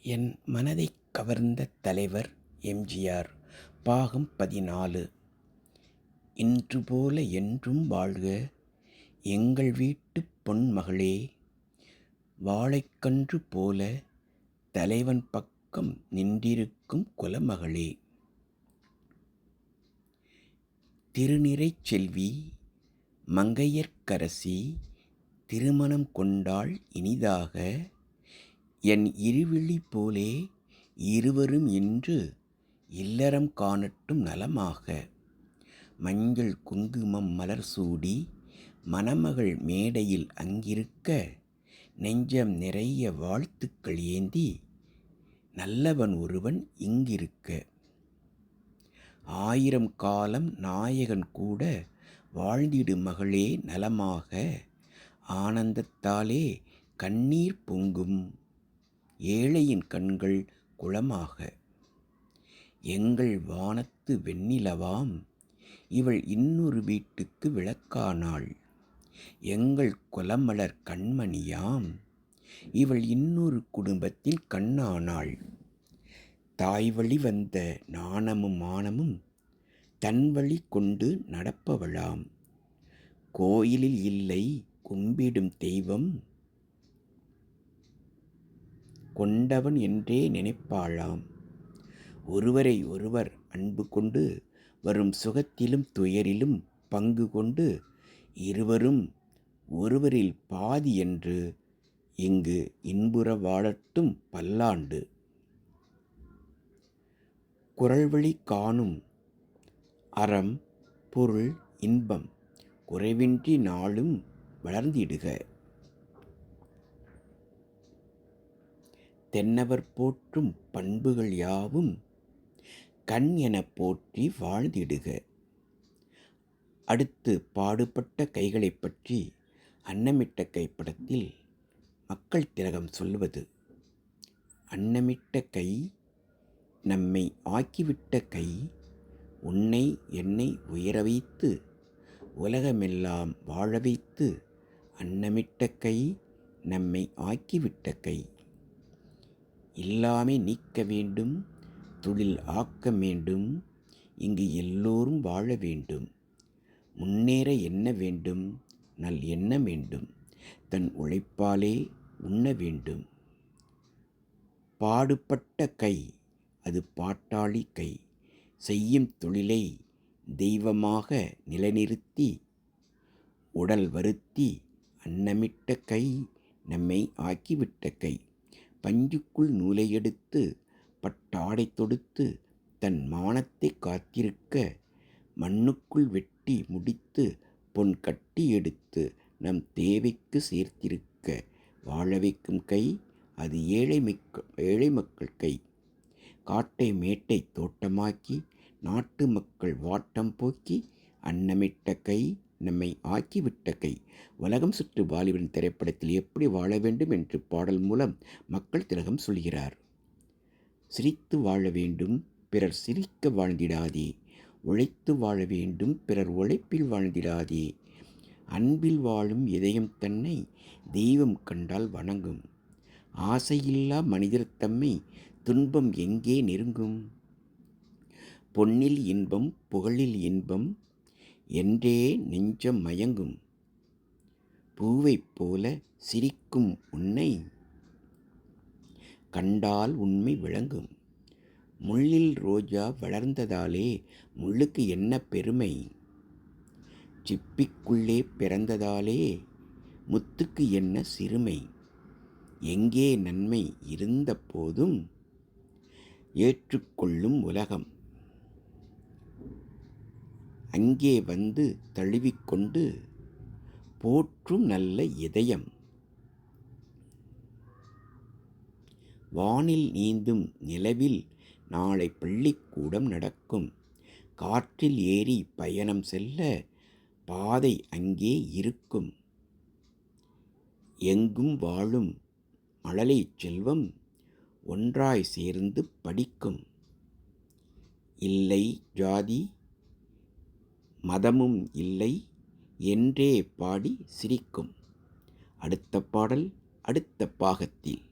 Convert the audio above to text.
என் மனதைக் கவர்ந்த தலைவர் எம்.ஜி.ஆர். பாகம் 14. இன்று போல என்றும் வாழ்க எங்கள் வீட்டுப் பொன்மகளே, வாழைக்கன்று போல தலைவன் பக்கம் நின்றிருக்கும் குலமகளே. திருநிறைச் செல்வி மங்கையர்க்கரசி திருமணம் கொண்டாள் இனிதாக. என் இருவிழி போலே இருவரும் இன்று இல்லறம் காணட்டும் நலமாக. மஞ்சள் குங்குமம் மலர் சூடி மணமகள் மேடையில் அங்கிருக்க, நெஞ்சம் நிறைய வாழ்த்துக்கள் ஏந்தி நல்லவன் ஒருவன் இங்கிருக்க. 1000 காலம் நாயகன் கூட வாழ்ந்திடு மகளே நலமாக. ஆனந்தத்தாலே கண்ணீர் பொங்கும் ஏழையின் கண்கள் குளமாக. எங்கள் வானத்து வெண்ணிலவாம் இவள் இன்னொரு வீட்டுக்கு விளக்கானாள். எங்கள் குலமலர் கண்மணியாம் இவள் இன்னொரு குடும்பத்தின் கண்ணானாள். தாய்வழி வந்த நாணமும் மானமும் தன்வழி கொண்டு நடப்பவளாம். கோயிலில் இல்லை கும்பிடும் தெய்வம் கொண்டவன் என்றே நினைப்பாளாம். ஒருவரை ஒருவர் அன்பு கொண்டு வரும் சுகத்திலும் துயரிலும் பங்கு கொண்டு இருவரும் ஒருவரில் பாதி என்று இங்கு இன்புற வாழட்டும் பல்லாண்டு. குறள்வழி காணும் அறம் பொருள் இன்பம் குறைவின்றி நாளும் வளர்ந்திடுக. தென்னவர் போற்றும் பண்புகள் யாவும் கண் எனப் போற்றி வாழ்ந்திடுக. அடுத்து பாடுபட்ட கைகளைப் பற்றி அன்னமிட்ட கைப்படத்தில் மக்கள் திலகம் சொல்வது: அன்னமிட்ட கை நம்மை ஆக்கிவிட்ட கை, உன்னை என்னை உயர வைத்து உலகமெல்லாம் வாழ வைத்து, அன்னமிட்ட கை நம்மை ஆக்கிவிட்ட கை. இல்லாமை நீக்க வேண்டும், தொழில் ஆக்க வேண்டும், இங்கு எல்லோரும் வாழ வேண்டும். முன்னேற எண்ண வேண்டும், நல் எண்ண வேண்டும், தன் உழைப்பாலே உண்ண வேண்டும். பாடுபட்ட கை அது பாட்டாளி கை, செய்யும் தொழிலை தெய்வமாக நிலைநிறுத்தி உடல் வருத்தி, அன்னமிட்ட கை நம்மை ஆக்கிவிட்ட கை. பஞ்சுக்குள் நூலை எடுத்து பட்டாடை தொடுத்து தன் மானத்தை காத்திருக்க, மண்ணுக்குள் வெட்டி முடித்து பொன் கட்டி எடுத்து நம் தேவைக்கு சேர்த்திருக்க வாழ வைக்கும் கை அது ஏழை மக்கள் கை. காட்டை மேட்டை தோட்டமாக்கி நாட்டு மக்கள் வாட்டம் போக்கி, அன்னமிட்ட கை நம்மை ஆக்கிவிட்ட கை. உலகம் சுற்று வாலிபன் திரைப்படத்தில் எப்படி வாழ வேண்டும் என்று பாடல் மூலம் மக்கள் திலகம் சொல்கிறார். சிரித்து வாழ வேண்டும், பிறர் சிரிக்க வாழ்ந்திடாதே. உழைத்து வாழ வேண்டும், பிறர் உழைப்பில் வாழ்ந்திடாதே. அன்பில் வாழும் இதயம் தன்னை தெய்வம் கண்டால் வணங்கும். ஆசையில்லா மனிதர் தம்மை துன்பம் எங்கே நெருங்கும். பொன்னில் இன்பம் புகழில் இன்பம் என்றே நெஞ்சம் மயங்கும். பூவைப் போல சிரிக்கும் உன்னை கண்டால் உண்மை விளங்கும். முள்ளில் ரோஜா வளர்ந்ததாலே முள்ளுக்கு என்ன பெருமை. சிப்பிக்குள்ளே பிறந்ததாலே முத்துக்கு என்ன சிறுமை. எங்கே நன்மை இருந்த போதும் ஏற்றுக்கொள்ளும் உலகம், அங்கே வந்து தழுவிக்கொண்டு போற்றும் நல்ல இதயம். வானில் நீந்தும் நிலவில் நாளை பள்ளிக்கூடம் நடக்கும். காற்றில் ஏறி பயணம் செல்ல பாதை அங்கே இருக்கும். எங்கும் வாழும் மழலை செல்வம் ஒன்றாய் சேர்ந்து படிக்கும். இல்லை ஜாதி மதமும் இல்லை என்றே பாடி சிரிக்கும். அடுத்த பாடல் அடுத்த பாகத்தில்.